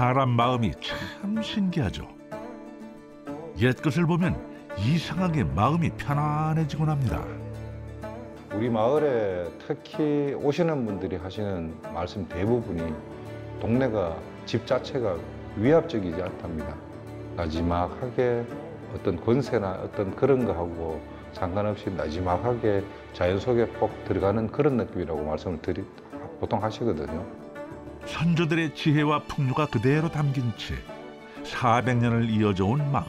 사람 마음이 참 신기하죠. 옛것을 보면 이상하게 마음이 편안해지곤 합니다. 우리 마을에 특히 오시는 분들이 하시는 말씀 대부분이 동네가 집 자체가 위압적이지 않답니다. 나지막하게 어떤 권세나 어떤 그런 거하고 상관없이 나지막하게 자연 속에 폭 들어가는 그런 느낌이라고 말씀을 보통 하시거든요. 선조들의 지혜와 풍류가 그대로 담긴 채 400년을 이어져 온 마을.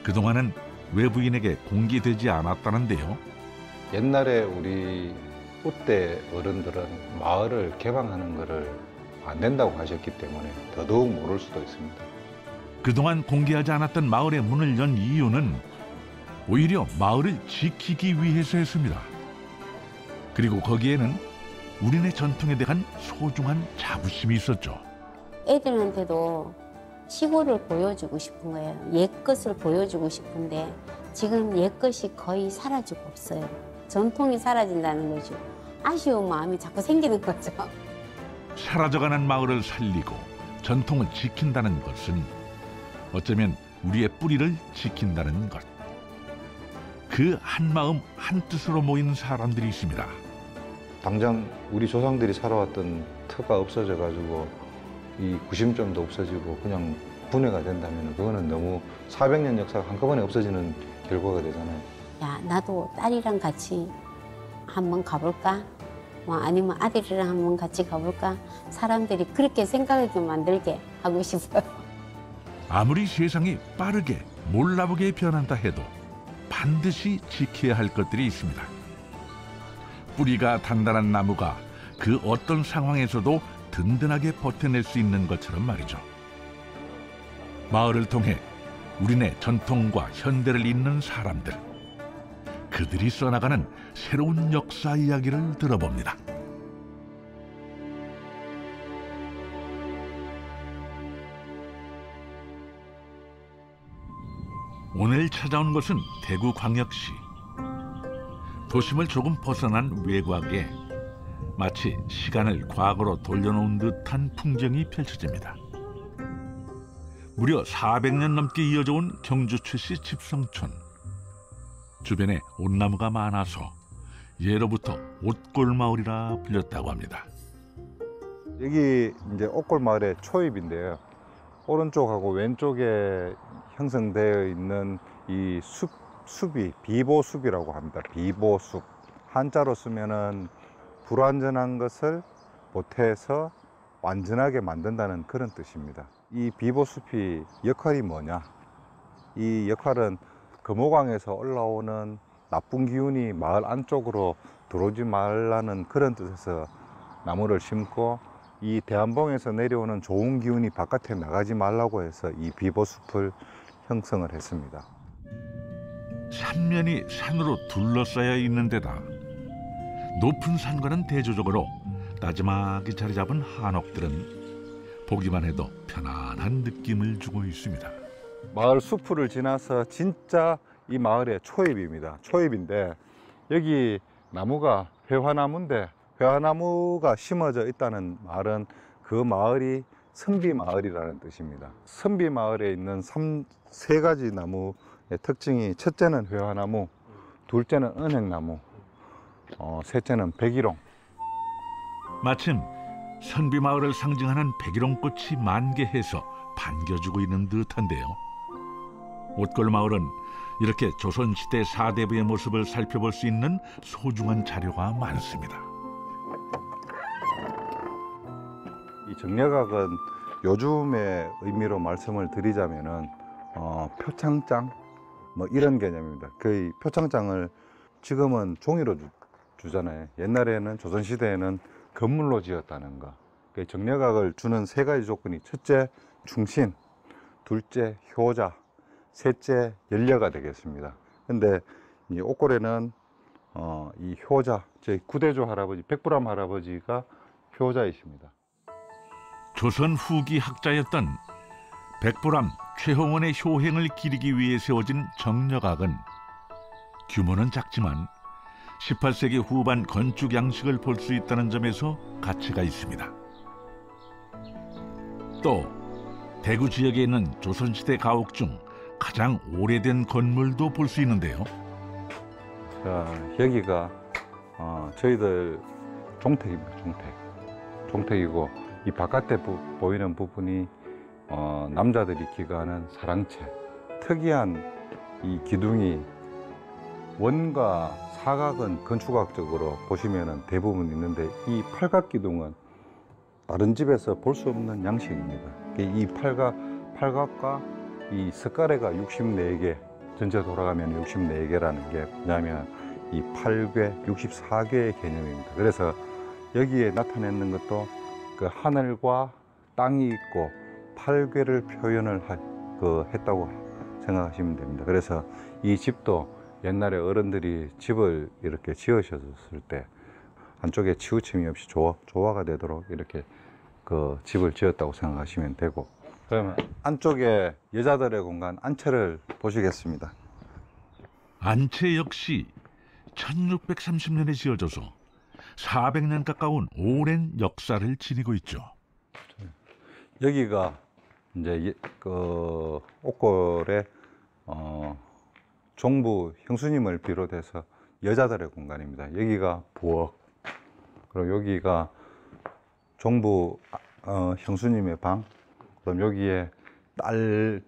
그동안은 외부인에게 공개되지 않았다는데요. 옛날에 우리 그때 어른들은 마을을 개방하는 거를 안 된다고 하셨기 때문에 더더욱 모를 수도 있습니다. 그동안 공개하지 않았던 마을의 문을 연 이유는 오히려 마을을 지키기 위해서였습니다. 그리고 거기에는 우리네 전통에 대한 소중한 자부심이 있었죠. 애들한테도 시골을 보여주고 싶은 거예요. 옛것을 보여주고 싶은데 지금 옛것이 거의 사라지고 없어요. 전통이 사라진다는 거죠. 아쉬운 마음이 자꾸 생기는 거죠. 사라져가는 마을을 살리고 전통을 지킨다는 것은 어쩌면 우리의 뿌리를 지킨다는 것. 그 한마음 한뜻으로 모인 사람들이 있습니다. 당장 우리 조상들이 살아왔던 터가 없어져가지고 이 구심점도 없어지고 그냥 분해가 된다면 그거는 너무 400년 역사가 한꺼번에 없어지는 결과가 되잖아요. 야, 나도 딸이랑 같이 한번 가볼까? 뭐 아니면 아들이랑 한번 같이 가볼까? 사람들이 그렇게 생각하게 만들게 하고 싶어요. 아무리 세상이 빠르게 몰라보게 변한다 해도 반드시 지켜야 할 것들이 있습니다. 뿌리가 단단한 나무가 그 어떤 상황에서도 든든하게 버텨낼 수 있는 것처럼 말이죠. 마을을 통해 우리네 전통과 현대를 잇는 사람들, 그들이 써나가는 새로운 역사 이야기를 들어봅니다. 오늘 찾아온 곳은 대구광역시. 도심을 조금 벗어난 외곽에 마치 시간을 과거로 돌려놓은 듯한 풍경이 펼쳐집니다. 무려 400년 넘게 이어져 온 경주 최씨 집성촌. 주변에 온나무가 많아서 예로부터 옥골마을이라 불렸다고 합니다. 여기 이제 옥골마을의 초입인데요. 오른쪽하고 왼쪽에 형성되어 있는 이 숲이 비보숲이라고 합니다. 비보숲. 한자로 쓰면은 불완전한 것을 보태서 완전하게 만든다는 그런 뜻입니다. 이 비보숲이 역할이 뭐냐? 이 역할은 금호강에서 올라오는 나쁜 기운이 마을 안쪽으로 들어오지 말라는 그런 뜻에서 나무를 심고, 이 대암봉에서 내려오는 좋은 기운이 바깥에 나가지 말라고 해서 이 비보숲을 형성을 했습니다. 삼면이 산으로 둘러싸여 있는 데다 높은 산과는 대조적으로 나지막이 자리 잡은 한옥들은 보기만 해도 편안한 느낌을 주고 있습니다. 마을 수풀을 지나서 진짜 이 마을의 초입입니다. 초입인데 여기 나무가 회화나무인데, 회화나무가 심어져 있다는 말은 그 마을이 선비마을이라는 뜻입니다. 선비마을에 있는 세 가지 나무의 특징이, 첫째는 회화나무, 둘째는 은행나무, 셋째는 백일홍. 마침 선비마을을 상징하는 백일홍꽃이 만개해서 반겨주고 있는 듯한데요. 옥골마을은 이렇게 조선시대 사대부의 모습을 살펴볼 수 있는 소중한 자료가 많습니다. 이 정려각은 요즘의 의미로 말씀을 드리자면은 표창장 뭐 이런 개념입니다. 거의 표창장을 지금은 종이로 주잖아요. 옛날에는 조선시대에는 건물로 지었다는 거. 정려각을 주는 세 가지 조건이, 첫째 충신, 둘째 효자, 셋째 연려가 되겠습니다. 근데 이 옥골에는 이 효자, 제 구대조 할아버지, 백부람 할아버지가 효자이십니다. 조선 후기 학자였던 백부람 최홍원의 효행을 기리기 위해 세워진 정려각은 규모는 작지만 18세기 후반 건축 양식을 볼 수 있다는 점에서 가치가 있습니다. 또 대구 지역에 있는 조선시대 가옥 중 가장 오래된 건물도 볼 수 있는데요. 자, 여기가 저희들 종택입니다. 종택이고 이 바깥에 보이는 부분이 남자들이 기거하는 사랑채. 특이한 이 기둥이 원과 사각은 건축학적으로 보시면 대부분 있는데 이 팔각 기둥은 다른 집에서 볼 수 없는 양식입니다. 이 팔각과 이 석가래가 64개, 전체 돌아가면 64개라는 게 뭐냐면 이 8궤, 64궤의 개념입니다. 그래서 여기에 나타내는 것도 그 하늘과 땅이 있고 8궤를 표현을 했다고 생각하시면 됩니다. 그래서 이 집도 옛날에 어른들이 집을 이렇게 지으셨을 때 한쪽에 치우침이 없이 조화가 되도록 이렇게 그 집을 지었다고 생각하시면 되고, 그러면 안쪽에 여자들의 공간 안채를 보시겠습니다. 안채 역시 1630년에 지어져서 400년 가까운 오랜 역사를 지니고 있죠. 여기가 이제 그 옥골의 종부 형수님을 비롯해서 여자들의 공간입니다. 여기가 부엌, 그리고 여기가 종부 형수님의 방, 그럼 여기에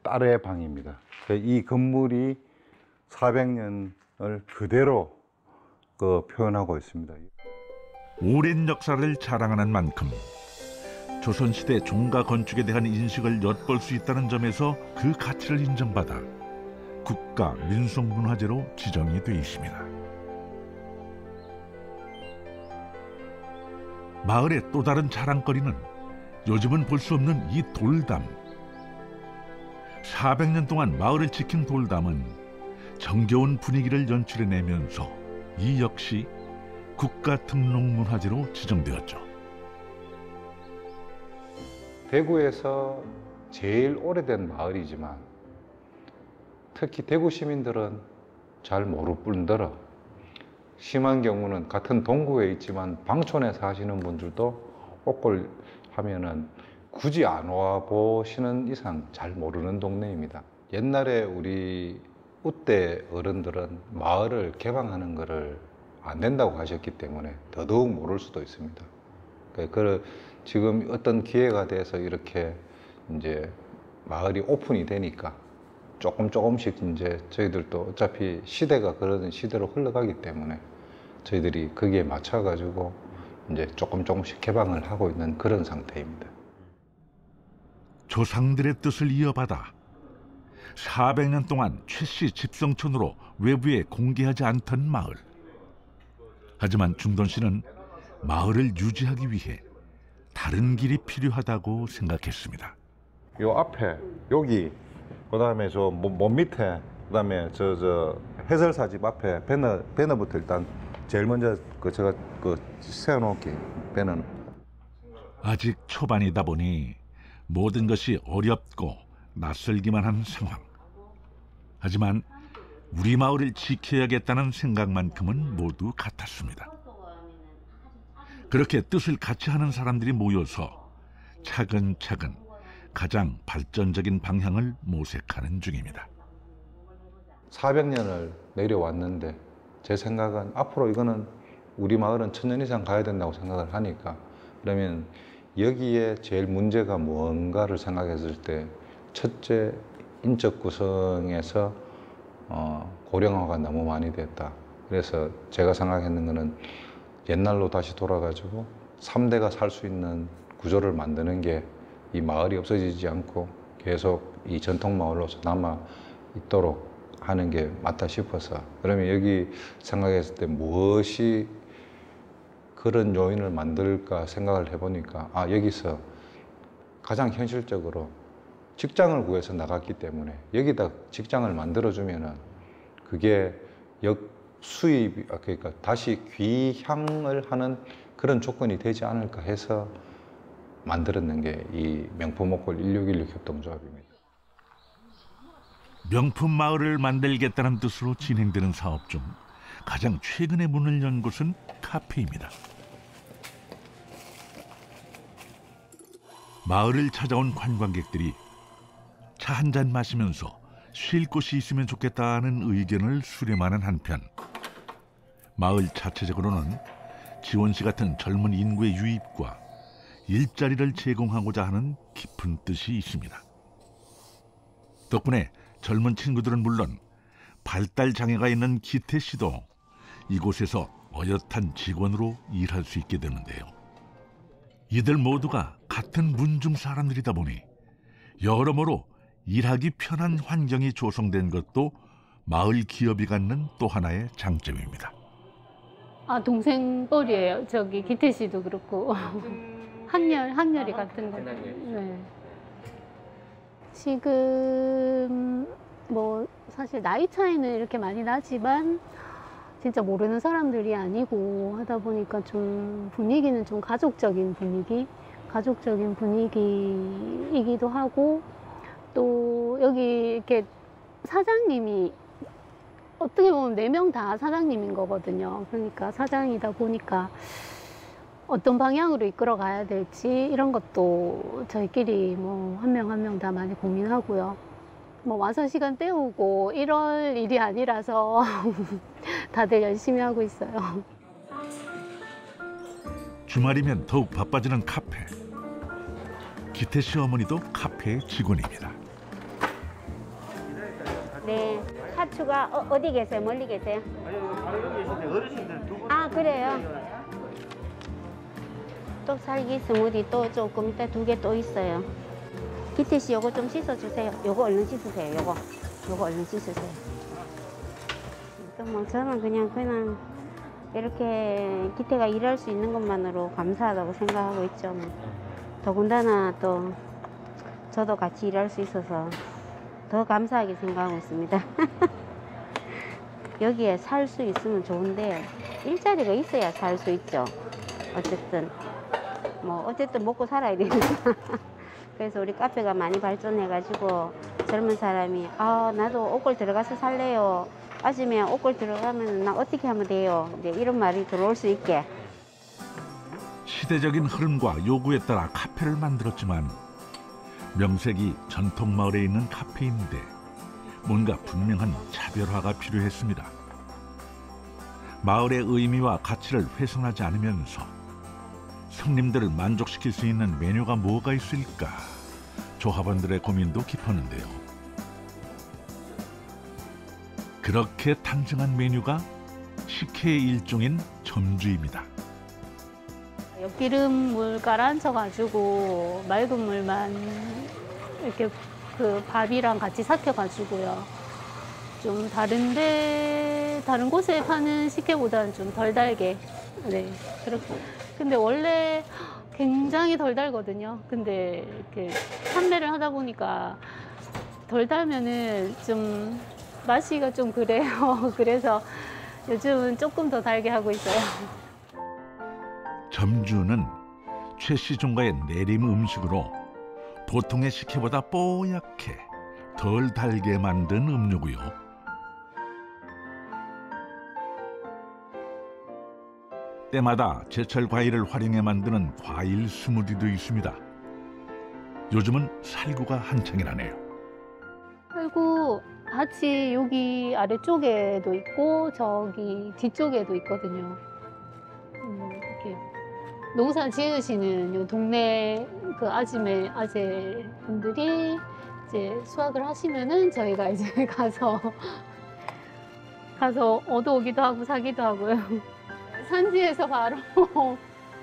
딸의 방입니다. 이 건물이 400년을 그대로 표현하고 있습니다. 오랜 역사를 자랑하는 만큼 조선시대 종가 건축에 대한 인식을 엿볼 수 있다는 점에서 그 가치를 인정받아 국가 민속문화재로 지정이 돼 있습니다. 마을의 또 다른 자랑거리는 요즘은 볼 수 없는 이 돌담. 400년 동안 마을을 지킨 돌담은 정겨운 분위기를 연출해내면서 이 역시 국가등록문화재로 지정되었죠. 대구에서 제일 오래된 마을이지만 특히 대구 시민들은 잘 모를 뿐더러 심한 경우는 같은 동구에 있지만 방촌에 사시는 분들도 옥골 하면은 굳이 안 와 보시는 이상 잘 모르는 동네입니다. 옛날에 우리 우때 어른들은 마을을 개방하는 것을 안 된다고 하셨기 때문에 더더욱 모를 수도 있습니다. 지금 어떤 기회가 돼서 이렇게 이제 마을이 오픈이 되니까 조금씩 이제 저희들도 어차피 시대가 그런 시대로 흘러가기 때문에 저희들이 거기에 맞춰가지고 이제 조금씩 개방을 하고 있는 그런 상태입니다. 조상들의 뜻을 이어받아 400년 동안 최씨 집성촌으로 외부에 공개하지 않던 마을. 하지만 중돈 씨는 마을을 유지하기 위해 다른 길이 필요하다고 생각했습니다. 요 앞에 여기, 그다음에 저 몸 밑에, 그다음에 저 해설사집 앞에 배너부터 일단 제일 먼저 제가 세워놓을게요. 배너는. 아직 초반이다 보니 모든 것이 어렵고 낯설기만 한 상황. 하지만 우리 마을을 지켜야겠다는 생각만큼은 모두 같았습니다. 그렇게 뜻을 같이 하는 사람들이 모여서 차근차근 가장 발전적인 방향을 모색하는 중입니다. 400년을 내려왔는데 제 생각은 앞으로 이거는 우리 마을은 1000년 이상 가야 된다고 생각을 하니까, 그러면 여기에 제일 문제가 뭔가를 생각했을 때 첫째, 인적 구성에서 고령화가 너무 많이 됐다. 그래서 제가 생각했는 거는 옛날로 다시 돌아가지고 3대가 살 수 있는 구조를 만드는 게 이 마을이 없어지지 않고 계속 이 전통 마을로서 남아 있도록 하는 게 맞다 싶어서, 그러면 여기 생각했을 때 무엇이 그런 요인을 만들까 생각을 해보니까 여기서 가장 현실적으로 직장을 구해서 나갔기 때문에 여기다 직장을 만들어주면은 그게 역수입, 그러니까 다시 귀향을 하는 그런 조건이 되지 않을까 해서 만들었는 게 이 명품 옥골 1616 협동조합입니다. 명품 마을을 만들겠다는 뜻으로 진행되는 사업 중 가장 최근에 문을 연 곳은 카페입니다. 마을을 찾아온 관광객들이 차 한 잔 마시면서 쉴 곳이 있으면 좋겠다는 의견을 수렴하는 한편 마을 자체적으로는 지원 씨 같은 젊은 인구의 유입과 일자리를 제공하고자 하는 깊은 뜻이 있습니다. 덕분에 젊은 친구들은 물론 발달 장애가 있는 기태 씨도 이곳에서 어엿한 직원으로 일할 수 있게 되는데요. 이들 모두가 같은 문중 사람들이다 보니 여러모로 일하기 편한 환경이 조성된 것도 마을 기업이 갖는 또 하나의 장점입니다. 아, 동생 뻘이에요. 저기 기태 씨도 그렇고 학렬이 같은 거. 네. 지금 뭐 사실 나이 차이는 이렇게 많이 나지만 진짜 모르는 사람들이 아니고 하다 보니까 좀 분위기는 좀 가족적인 분위기이기도 하고, 또 여기 이렇게 사장님이 어떻게 보면 4명 다 사장님인 거거든요. 그러니까 사장이다 보니까 어떤 방향으로 이끌어 가야 될지 이런 것도 저희끼리 뭐 한 명 한 명 다 많이 고민하고요. 뭐 와서 시간 때우고 이럴 일이 아니라서 다들 열심히 하고 있어요. 주말이면 더욱 바빠지는 카페. 기태 씨 어머니도 카페의 직원입니다. 네, 사추가 어디 계세요? 멀리 계세요? 아니, 바로 여기 계신데 어르신들 두 분. 아, 그래요? 떡살기 스무디 또 조금 이따 2개 또 있어요. 기태 씨 요거 좀 씻어주세요. 요거 얼른 씻으세요. 요거 얼른 씻으세요. 또 뭐 저는 그냥 이렇게 기태가 일할 수 있는 것만으로 감사하다고 생각하고 있죠. 더군다나 또 저도 같이 일할 수 있어서 더 감사하게 생각하고 있습니다. 여기에 살 수 있으면 좋은데 일자리가 있어야 살 수 있죠. 어쨌든 먹고 살아야 되니까. 그래서 우리 카페가 많이 발전해가지고 젊은 사람이 나도 옥골 들어가서 살래요. 아침에 옥골 들어가면 나 어떻게 하면 돼요. 이제 이런 말이 들어올 수 있게. 시대적인 흐름과 요구에 따라 카페를 만들었지만 명색이 전통 마을에 있는 카페인데 뭔가 분명한 차별화가 필요했습니다. 마을의 의미와 가치를 훼손하지 않으면서 손님들을 만족시킬 수 있는 메뉴가 뭐가 있을까? 조합원들의 고민도 깊었는데요. 그렇게 탄생한 메뉴가 식혜의 일종인 점주입니다. 엿기름물 가라앉혀가지고 맑은 물만 이렇게 그 밥이랑 같이 삭혀가지고요. 좀 다른 곳에 파는 식혜보다는 좀 덜 달게. 네, 그렇게. 근데 원래 굉장히 덜 달거든요. 근데 이렇게 판매를 하다 보니까 덜 달면은 좀 마시기가 좀 그래요. 그래서 요즘은 조금 더 달게 하고 있어요. 점주는 최씨 종가의 내림 음식으로 보통의 식혜보다 뽀얗게 덜 달게 만든 음료고요. 때마다 제철 과일을 활용해 만드는 과일 스무디도 있습니다. 요즘은 살구가 한창이라네요. 그리고 같이 여기 아래쪽에도 있고 저기 뒤쪽에도 있거든요. 이렇게 농사 지으시는 요 동네 그 아재 분들이 이제 수확을 하시면은 저희가 이제 가서 얻어오기도 하고 사기도 하고요. 산지에서 바로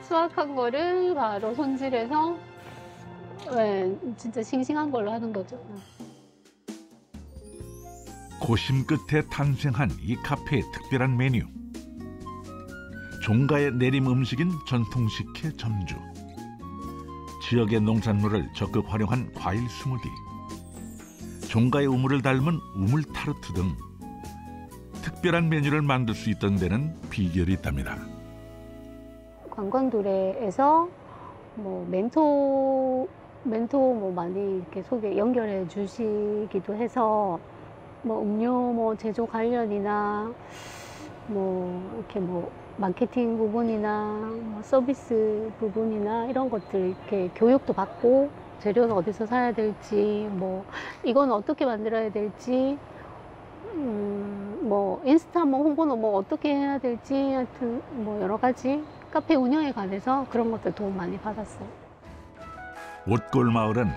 수확한 거를 바로 손질해서 진짜 싱싱한 걸로 하는 거죠. 고심 끝에 탄생한 이 카페의 특별한 메뉴. 종가의 내림 음식인 전통 식혜 점주. 지역의 농산물을 적극 활용한 과일 스무디. 종가의 우물을 닮은 우물 타르트 등 특별한 메뉴를 만들 수 있던 데는 비결이 있답니다. 관광도래에서 뭐 멘토 뭐 많이 이렇게 연결해 주시기도 해서 뭐 음료 뭐 제조 관련이나 뭐 이렇게 뭐 마케팅 부분이나 뭐 서비스 부분이나 이런 것들 이렇게 교육도 받고 재료는 어디서 사야 될지 뭐 이건 어떻게 만들어야 될지 뭐 인스타 뭐 홍보는 뭐 어떻게 해야 될지 하여튼 뭐 여러 가지 카페 운영에 관해서 그런 것들 도움 많이 받았어요. 옷골마을은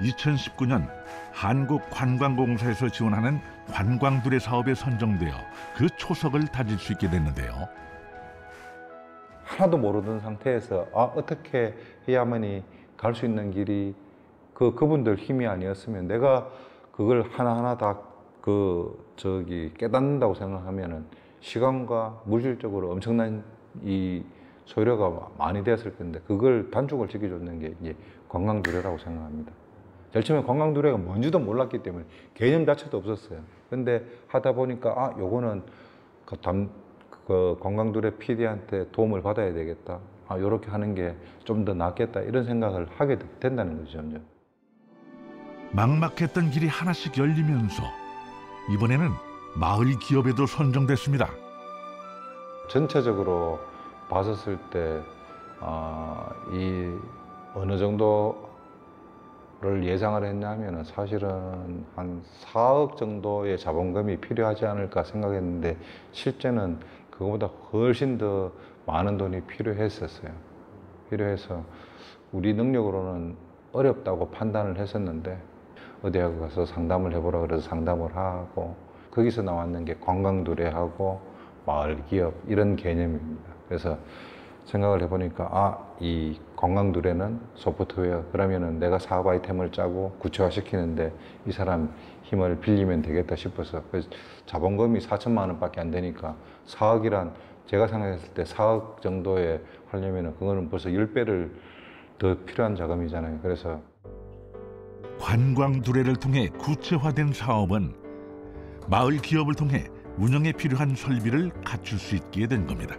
2019년 한국관광공사에서 지원하는 관광두레 사업에 선정되어 그 초석을 다질 수 있게 됐는데요. 하나도 모르던 상태에서 어떻게 해야만이 갈 수 있는 길이 그분들 힘이 아니었으면 내가 그걸 하나하나 다 깨닫는다고 생각하면은 시간과 물질적으로 엄청난 이 소요가 많이 되었을 텐데 그걸 단축을 시켜줬는 게 이제 관광두레라고 생각합니다. 제일 처음에 관광두레가 뭔지도 몰랐기 때문에 개념 자체도 없었어요. 근데 하다 보니까 요거는 관광두레 PD한테 도움을 받아야 되겠다. 요렇게 하는 게 좀 더 낫겠다. 이런 생각을 하게 된다는 거죠. 점점. 막막했던 길이 하나씩 열리면서 이번에는 마을 기업에도 선정됐습니다. 전체적으로 봤었을 때 이 어느 정도를 예상을 했냐면 사실은 한 4억 정도의 자본금이 필요하지 않을까 생각했는데 실제는 그거보다 훨씬 더 많은 돈이 필요했었어요. 필요해서 우리 능력으로는 어렵다고 판단을 했었는데 어디에 가서 상담을 해보라 그래서 상담을 하고 거기서 나왔는 게 관광두레하고 마을 기업 이런 개념입니다. 그래서 생각을 해보니까 이 관광두레는 소프트웨어 그러면은 내가 사업 아이템을 짜고 구체화시키는데 이 사람 힘을 빌리면 되겠다 싶어서 그래서 자본금이 4천만 원밖에 안 되니까 4억이란 제가 생각했을 때 4억 정도에 하려면은 그거는 벌써 10배를 더 필요한 자금이잖아요. 그래서 관광두레를 통해 구체화된 사업은 마을 기업을 통해 운영에 필요한 설비를 갖출 수 있게 된 겁니다.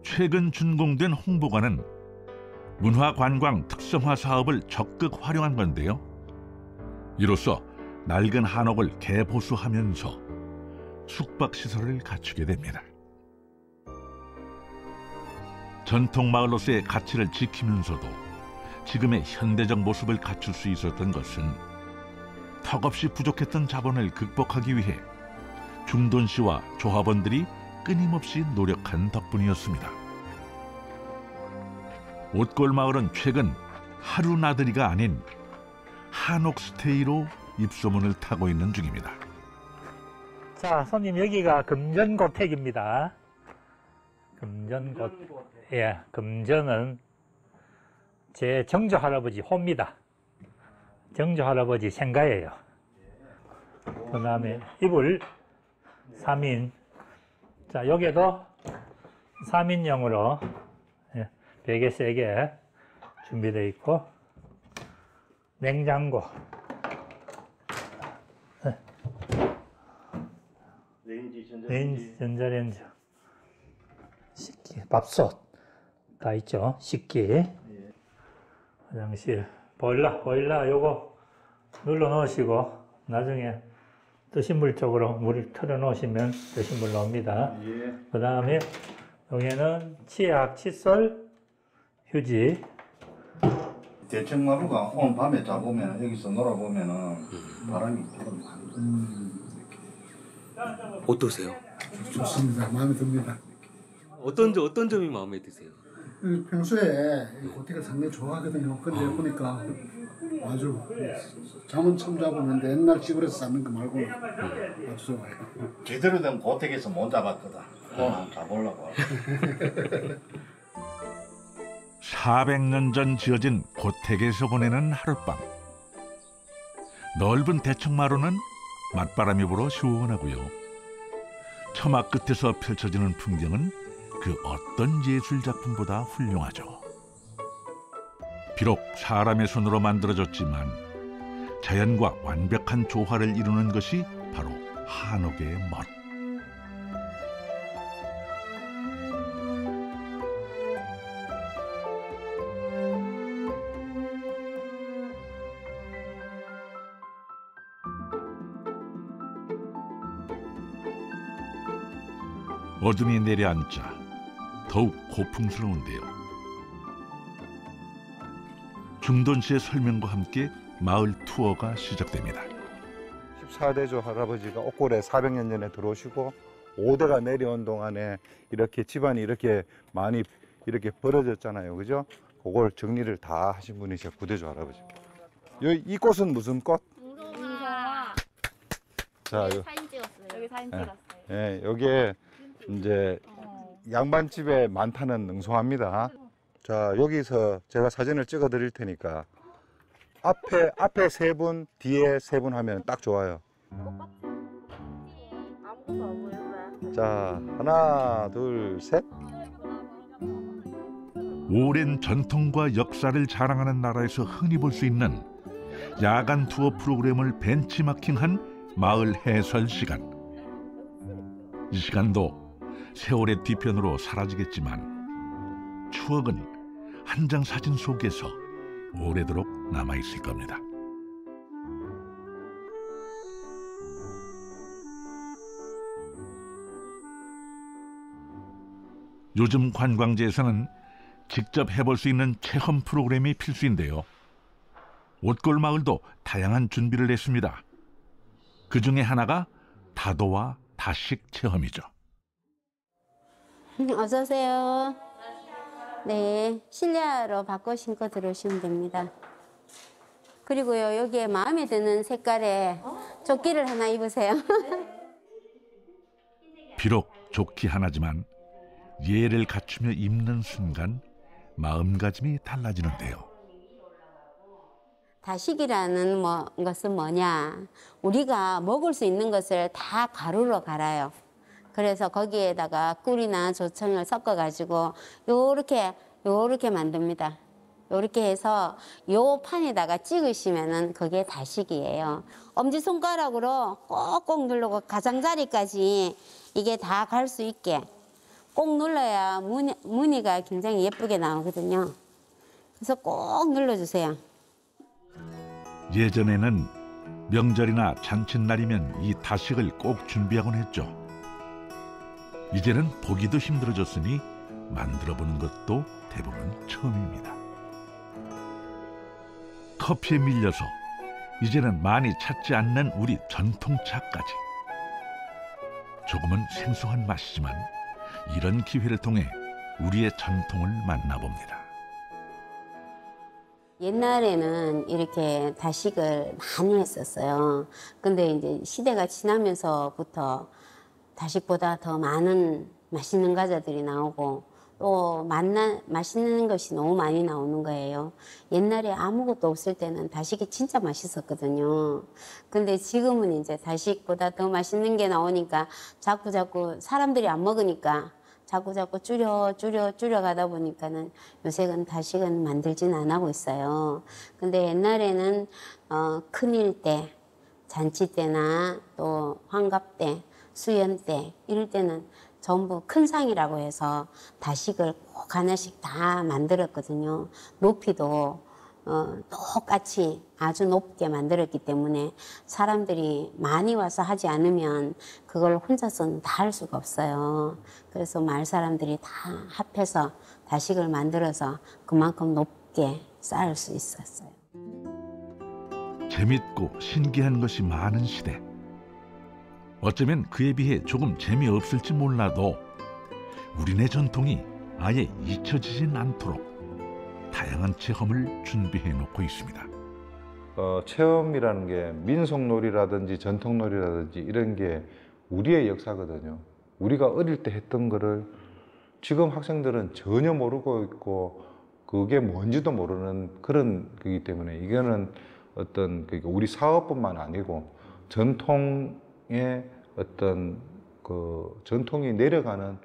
최근 준공된 홍보관은 문화관광 특성화 사업을 적극 활용한 건데요. 이로써 낡은 한옥을 개보수하면서 숙박시설을 갖추게 됩니다. 전통마을로서의 가치를 지키면서도 지금의 현대적 모습을 갖출 수 있었던 것은 턱없이 부족했던 자본을 극복하기 위해 중돈 씨와 조합원들이 끊임없이 노력한 덕분이었습니다. 옷골마을은 최근 하루나들이가 아닌 한옥스테이로 입소문을 타고 있는 중입니다. 자, 손님 여기가 금전고택입니다. 금전고택. 예, 금전은 제 정조 할아버지 호입니다. 정조 할아버지 생가예요. 그 다음에 이불 3인. 자, 여기도 3인용으로 베개 3개 준비되어 있고, 냉장고. 레인지, 전자레인지. 식기, 밥솥. 다 있죠. 식기. 화장실. 보일러 요거 눌러 놓으시고 나중에 뜨신 물 쪽으로 물을 틀어 놓으시면 뜨신 물 나옵니다. 그 다음에 여기는 치약, 칫솔, 휴지. 대청마루가 오늘 밤에 자보면 여기서 놀아보면은 바람이 들어옵니다. 어떠세요? 좋습니다. 마음에 듭니다. 어떤 점이 마음에 드세요? 평소에 고택을 상당히 좋아하거든요. 근데 보니까 아주 잠은 참 자보는데 옛날 시골에서 사는 거 말고는 아주 좋아요. 제대로 된 고택에서 못 잡았거든. 오늘 한번 자보려고. 400년 전 지어진 고택에서 보내는 하룻밤. 넓은 대청마루는 맞바람이 불어 시원하고요. 처마 끝에서 펼쳐지는 풍경은 그 어떤 예술작품보다 훌륭하죠. 비록 사람의 손으로 만들어졌지만 자연과 완벽한 조화를 이루는 것이 바로 한옥의 멋. 어둠이 내려앉자 더욱 고풍스러운데요. 중돈 씨의 설명과 함께 마을 투어가 시작됩니다. 14대조 할아버지가 옥골에 400년 전에 들어오시고 5대가 내려온 동안에 이렇게 집안이 이렇게 많이 이렇게 벌어졌잖아요. 그죠? 그걸 정리를 다 하신 분이 제 9대조 할아버지입니다. 이 꽃은 무슨 꽃? 웅성아. 자, 여기 사진 찍었어요. 여기 사진 찍었어요. 예, 요게 이제 양반집에 많다는 능송합니다. 자, 여기서 제가 사진을 찍어 드릴 테니까 앞에 세 분, 뒤에 세 분 하면 딱 좋아요. 아무것도 안 보였어요. 자, 하나, 둘, 셋. 오랜 전통과 역사를 자랑하는 나라에서 흔히 볼 수 있는 야간 투어 프로그램을 벤치마킹한 마을 해설 시간. 이 시간도 세월의 뒤편으로 사라지겠지만 추억은 한 장 사진 속에서 오래도록 남아있을 겁니다. 요즘 관광지에서는 직접 해볼 수 있는 체험 프로그램이 필수인데요. 옷골마을도 다양한 준비를 했습니다. 그 중에 하나가 다도와 다식 체험이죠. 어서 오세요. 네, 실내화로 바꿔 신고 들어오시면 됩니다. 그리고요, 여기에 마음에 드는 색깔의 조끼를 하나 입으세요. 비록 조끼 하나지만 예를 갖추며 입는 순간 마음가짐이 달라지는데요. 다식이라는 것은 뭐냐? 우리가 먹을 수 있는 것을 다 가루로 갈아요. 그래서 거기에다가 꿀이나 조청을 섞어가지고 요렇게 만듭니다. 요렇게 해서 요 판에다가 찍으시면은 그게 다식이에요. 엄지손가락으로 꼭꼭 누르고 가장자리까지 이게 다 갈 수 있게 꼭 눌러야 무늬가 굉장히 예쁘게 나오거든요. 그래서 꼭 눌러주세요. 예전에는 명절이나 잔칫날이면 이 다식을 꼭 준비하곤 했죠. 이제는 보기도 힘들어졌으니 만들어보는 것도 대부분 처음입니다. 커피에 밀려서 이제는 많이 찾지 않는 우리 전통차까지. 조금은 생소한 맛이지만 이런 기회를 통해 우리의 전통을 만나봅니다. 옛날에는 이렇게 다식을 많이 했었어요. 근데 이제 시대가 지나면서부터 다식보다 더 많은 맛있는 과자들이 나오고 또 맛있는 것이 너무 많이 나오는 거예요. 옛날에 아무것도 없을 때는 다식이 진짜 맛있었거든요. 근데 지금은 이제 다식보다 더 맛있는 게 나오니까 자꾸 사람들이 안 먹으니까 자꾸 줄여 가다 보니까는 요새는 다식은 만들지는 안 하고 있어요. 근데 옛날에는 큰일 때, 잔치 때나 또 환갑 때, 수연 때 이럴 때는 전부 큰 상이라고 해서 다식을 꼭 하나씩 다 만들었거든요. 높이도 똑같이 아주 높게 만들었기 때문에 사람들이 많이 와서 하지 않으면 그걸 혼자서는 다 할 수가 없어요. 그래서 마을 사람들이 다 합해서 다식을 만들어서 그만큼 높게 쌓을 수 있었어요. 재밌고 신기한 것이 많은 시대. 어쩌면 그에 비해 조금 재미없을지 몰라도 우리네 전통이 아예 잊혀지진 않도록 다양한 체험을 준비해 놓고 있습니다. 체험이라는 게 민속놀이라든지 전통놀이라든지 이런 게 우리의 역사거든요. 우리가 어릴 때 했던 거를 지금 학생들은 전혀 모르고 있고 그게 뭔지도 모르는 그런 거기 때문에 이거는 어떤 우리 사업뿐만 아니고 전통의 어떤 그 전통이 내려가는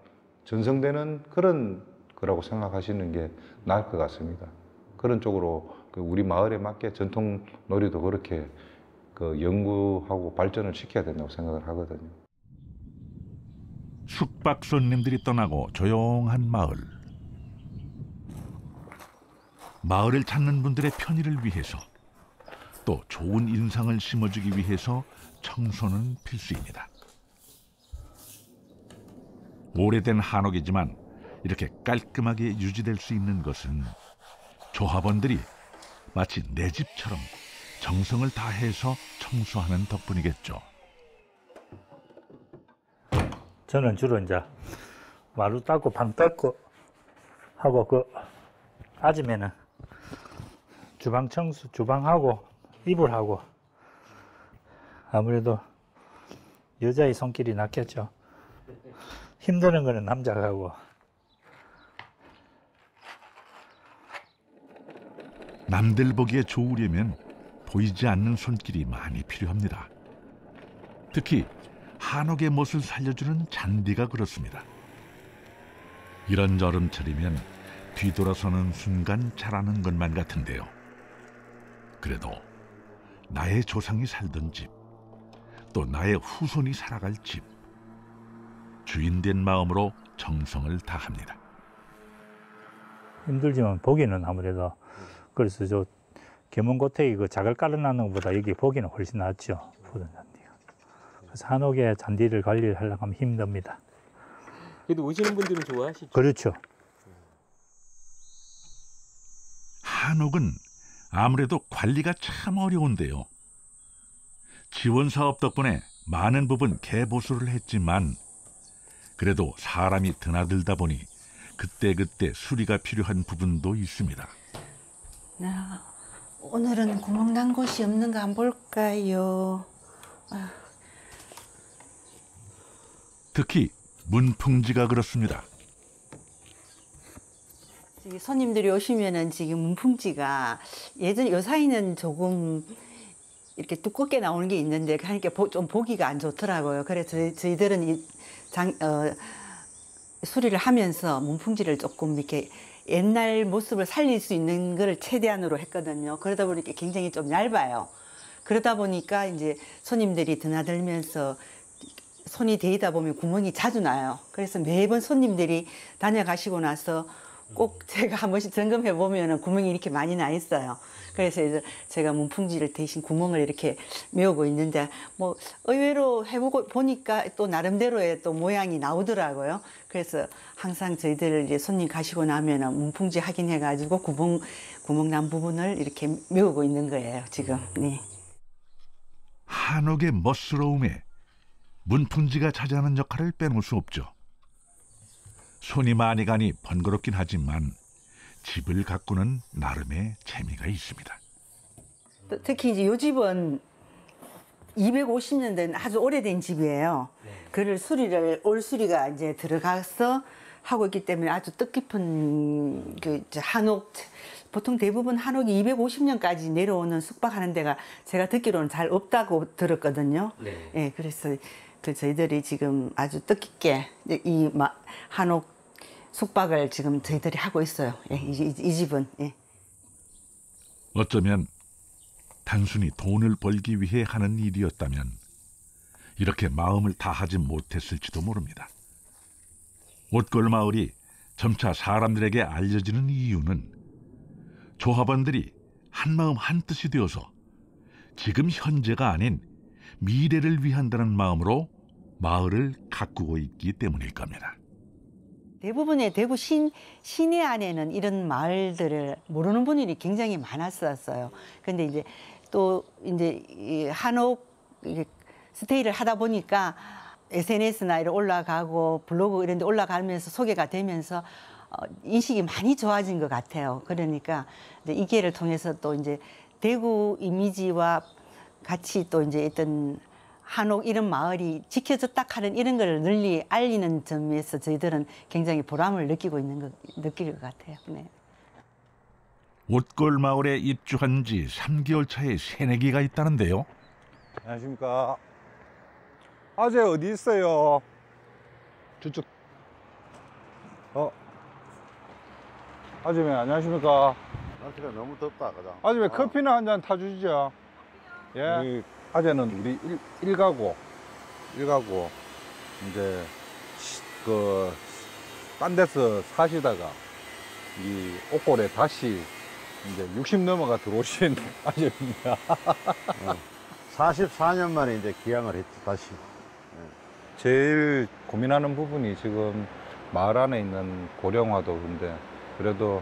전성되는 그런 거라고 생각하시는 게 나을 것 같습니다. 그런 쪽으로 우리 마을에 맞게 전통 놀이도 그렇게 연구하고 발전을 시켜야 된다고 생각을 하거든요. 숙박 손님들이 떠나고 조용한 마을. 마을을 찾는 분들의 편의를 위해서 또 좋은 인상을 심어주기 위해서 청소는 필수입니다. 오래된 한옥이지만 이렇게 깔끔하게 유지될 수 있는 것은 조합원들이 마치 내 집처럼 정성을 다해서 청소하는 덕분이겠죠. 저는 주로 이제 마루 닦고 방 닦고 하고 그 아침에는 주방 청소, 주방하고 이불하고 아무래도 여자의 손길이 낫겠죠. 힘드는 거는 남자가 하고. 남들 보기에 좋으려면 보이지 않는 손길이 많이 필요합니다. 특히 한옥의 멋을 살려주는 잔디가 그렇습니다. 이런 여름철이면 뒤돌아서는 순간 자라는 것만 같은데요. 그래도 나의 조상이 살던 집, 또 나의 후손이 살아갈 집, 주인된 마음으로 정성을 다합니다. 힘들지만 보기는 아무래도 그래서 저 계몽고택이 그 자갈 깔아놨는 것보다 여기 보기는 훨씬 낫죠. 푸른 잔디가. 그래서 한옥의 잔디를 관리하려고 하면 힘듭니다. 그래도 오시는 분들은 좋아하시죠? 그렇죠. 한옥은 아무래도 관리가 참 어려운데요. 지원 사업 덕분에 많은 부분 개보수를 했지만 그래도 사람이 드나들다 보니 그때그때 수리가 필요한 부분도 있습니다. 오늘은 구멍 난 곳이 없는가 한번 볼까요? 특히 문풍지가 그렇습니다. 손님들이 오시면은 지금 문풍지가 예전 요사이는 조금 이렇게 두껍게 나오는 게 있는데 그러니까 좀 보기가 안 좋더라고요. 그래서 저희들은 수리를 하면서 문풍지를 조금 이렇게 옛날 모습을 살릴 수 있는 걸 최대한으로 했거든요. 그러다 보니까 굉장히 좀 얇아요. 그러다 보니까 이제 손님들이 드나들면서 손이 데이다 보면 구멍이 자주 나요. 그래서 매번 손님들이 다녀가시고 나서 꼭 제가 한 번씩 점검해 보면 구멍이 이렇게 많이 나 있어요. 그래서 이제 제가 문풍지를 대신 구멍을 이렇게 메우고 있는데 뭐 의외로 해보고 보니까 또 나름대로의 또 모양이 나오더라고요. 그래서 항상 저희들 이제 손님 가시고 나면은 문풍지 확인해 가지고 구멍 난 부분을 이렇게 메우고 있는 거예요, 지금. 네. 한옥의 멋스러움에 문풍지가 차지하는 역할을 빼놓을 수 없죠. 손이 많이 가니 번거롭긴 하지만 집을 가꾸는 나름의 재미가 있습니다. 특히 이제 이 집은 250년 된 아주 오래된 집이에요. 그를 올 수리가 이제 들어가서 하고 있기 때문에 아주 뜻깊은 그 한옥, 보통 대부분 한옥이 250년까지 내려오는 숙박하는 데가 제가 듣기로는 잘 없다고 들었거든요. 네. 예, 그래서 저희들이 지금 아주 뜻깊게 이 한옥 숙박을 지금 저희들이 하고 있어요. 예, 이 집은. 예. 어쩌면 단순히 돈을 벌기 위해 하는 일이었다면 이렇게 마음을 다하지 못했을지도 모릅니다. 옷골 마을이 점차 사람들에게 알려지는 이유는 조합원들이 한마음 한뜻이 되어서 지금 현재가 아닌 미래를 위한다는 마음으로 마을을 가꾸고 있기 때문일 겁니다. 대부분의 대구 시내 안에는 이런 마을들을 모르는 분들이 굉장히 많았었어요. 근데 이제 또 이제 이 한옥 스테이를 하다 보니까 SNS나 이런 올라가고 블로그 이런 데 올라가면서 소개가 되면서 인식이 많이 좋아진 것 같아요. 그러니까 이제 이 기회를 통해서 또 이제 대구 이미지와 같이 또 이제 어떤 한옥 이런 마을이 지켜졌다 하는 이런 걸 널리 알리는 점에서 저희들은 굉장히 보람을 느낄 것 같아요. 네. 옷골 마을에 입주한 지 3개월 차에 새내기가 있다는데요. 안녕하십니까. 아재 어디 있어요? 저쪽. 아줌마 안녕하십니까. 날씨가 너무 덥다, 그죠? 아줌마 커피나 한 잔 타주시죠. 예. 우리 아재는 우리 일가구 이제 딴 데서 사시다가 이 옥골에 다시 이제 60 넘어가 들어오신 아재입니다. 44년 만에 이제 기양을 했지, 다시. 제일 고민하는 부분이 지금 마을 안에 있는 고령화도인데 그래도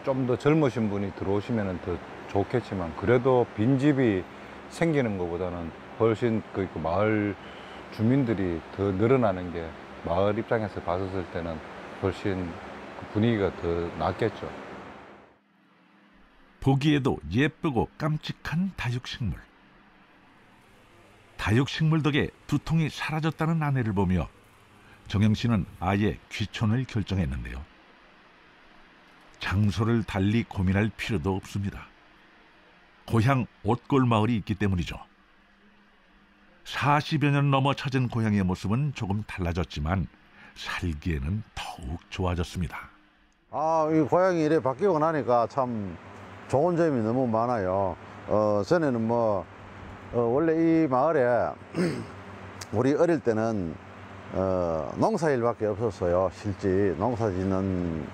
좀 더 젊으신 분이 들어오시면 더 좋겠지만 그래도 빈집이 생기는 것보다는 훨씬 그 마을 주민들이 더 늘어나는 게 마을 입장에서 봤을 때는 훨씬 분위기가 더 낫겠죠. 보기에도 예쁘고 깜찍한 다육식물. 다육식물 덕에 두통이 사라졌다는 아내를 보며 정영 씨는 아예 귀촌을 결정했는데요. 장소를 달리 고민할 필요도 없습니다. 고향 옥골 마을이 있기 때문이죠. 40여 년 넘어 찾은 고향의 모습은 조금 달라졌지만 살기에는 더욱 좋아졌습니다. 이 고향이 이래 바뀌고 나니까 참 좋은 점이 너무 많아요. 전에는 원래 이 마을에 우리 어릴 때는 농사일밖에 없었어요. 실제 농사 짓는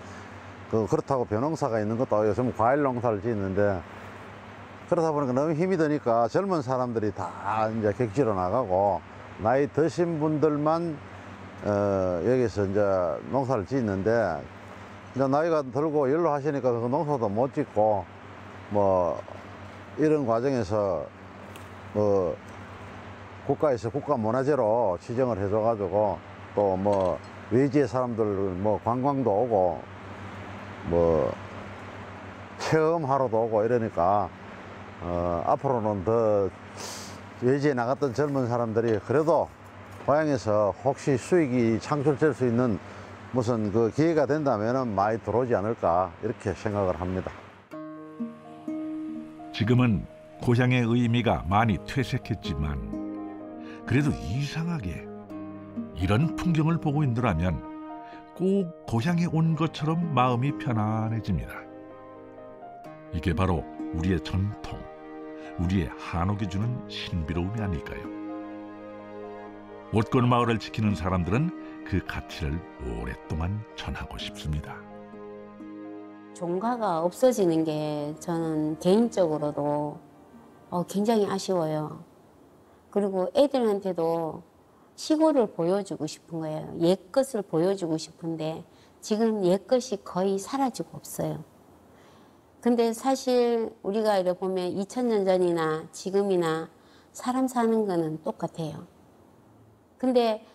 그렇다고 벼농사가 있는 것도 아니고 요즘 과일 농사를 짓는데 그러다 보니까 너무 힘이 드니까 젊은 사람들이 다 이제 객지로 나가고 나이 드신 분들만 여기서 이제 농사를 짓는데 이제 나이가 들고 연로하시니까 그 농사도 못 짓고 이런 과정에서 국가에서 국가문화재로 지정을 해줘가지고 또 외지의 사람들 관광도 오고 체험하러도 오고 이러니까 앞으로는 더 외지에 나갔던 젊은 사람들이 그래도 고향에서 혹시 수익이 창출될 수 있는 무슨 그 기회가 된다면 많이 들어오지 않을까 이렇게 생각을 합니다. 지금은 고향의 의미가 많이 퇴색했지만 그래도 이상하게 이런 풍경을 보고 있느라면 꼭 고향에 온 것처럼 마음이 편안해집니다. 이게 바로 우리의 전통, 우리의 한옥이 주는 신비로움이 아닐까요? 옥골 마을을 지키는 사람들은 그 가치를 오랫동안 전하고 싶습니다. 종가가 없어지는 게 저는 개인적으로도 굉장히 아쉬워요. 그리고 애들한테도 시골을 보여주고 싶은 거예요. 옛것을 보여주고 싶은데 지금 옛것이 거의 사라지고 없어요. 근데 사실 우리가 이렇게 보면 2000년 전이나 지금이나 사람 사는 거는 똑같아요. 근데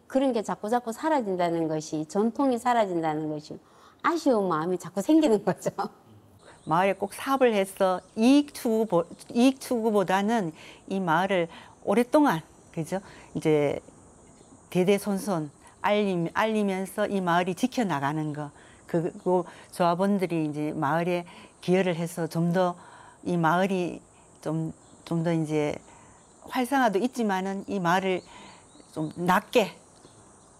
그런 게 자꾸 사라진다는 것이, 전통이 사라진다는 것이 아쉬운 마음이 자꾸 생기는 거죠. 마을에 꼭 사업을 해서 이익 추구보다는 이 마을을 오랫동안, 그죠? 이제 대대손손 알리면서 이 마을이 지켜나가는 거. 그리고 조합원들이 이제 마을에 기여를 해서 좀 더 이 마을이 좀 더 이제 활성화도 있지만은 이 마을을 좀 낮게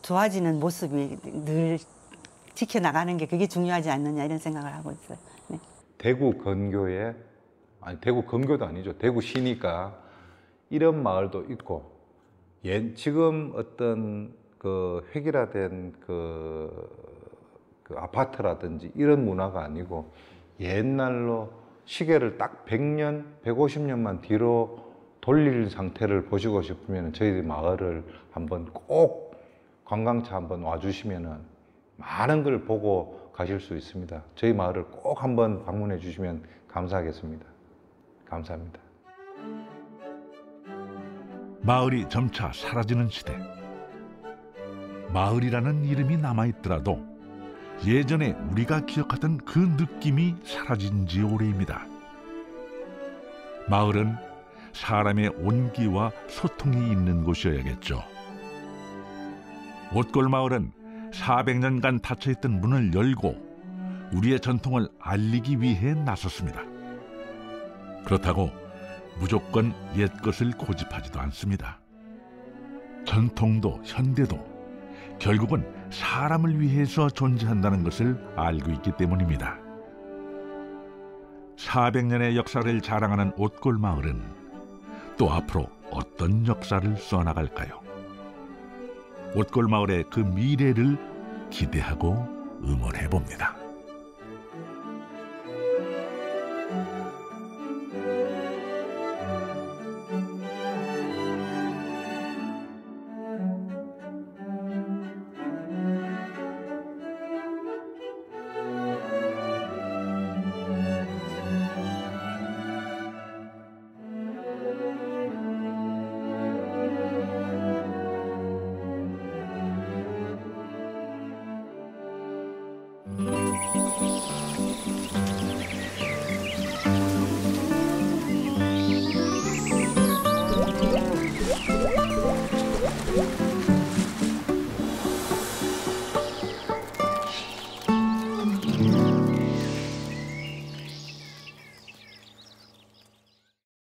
좋아지는 모습이 늘 지켜나가는 게 그게 중요하지 않느냐 이런 생각을 하고 있어요. 네. 대구 근교에, 대구 근교도 아니죠. 대구시니까 이런 마을도 있고, 지금 어떤 그 획일화된 그 아파트라든지 이런 문화가 아니고 옛날로 시계를 딱 100년, 150년만 뒤로 돌릴 상태를 보시고 싶으면 저희 마을을 한번 꼭 관광차 한번 와주시면은 많은 걸 보고 가실 수 있습니다. 저희 마을을 꼭 한번 방문해 주시면 감사하겠습니다. 감사합니다. 마을이 점차 사라지는 시대. 마을이라는 이름이 남아있더라도 예전에 우리가 기억하던 그 느낌이 사라진 지 오래입니다. 마을은 사람의 온기와 소통이 있는 곳이어야겠죠. 옥골 마을은 400년간 닫혀있던 문을 열고 우리의 전통을 알리기 위해 나섰습니다. 그렇다고 무조건 옛것을 고집하지도 않습니다. 전통도 현대도 결국은 사람을 위해서 존재한다는 것을 알고 있기 때문입니다. 400년의 역사를 자랑하는 옥골 마을은 또 앞으로 어떤 역사를 써나갈까요? 옥골 마을의 그 미래를 기대하고 응원해 봅니다.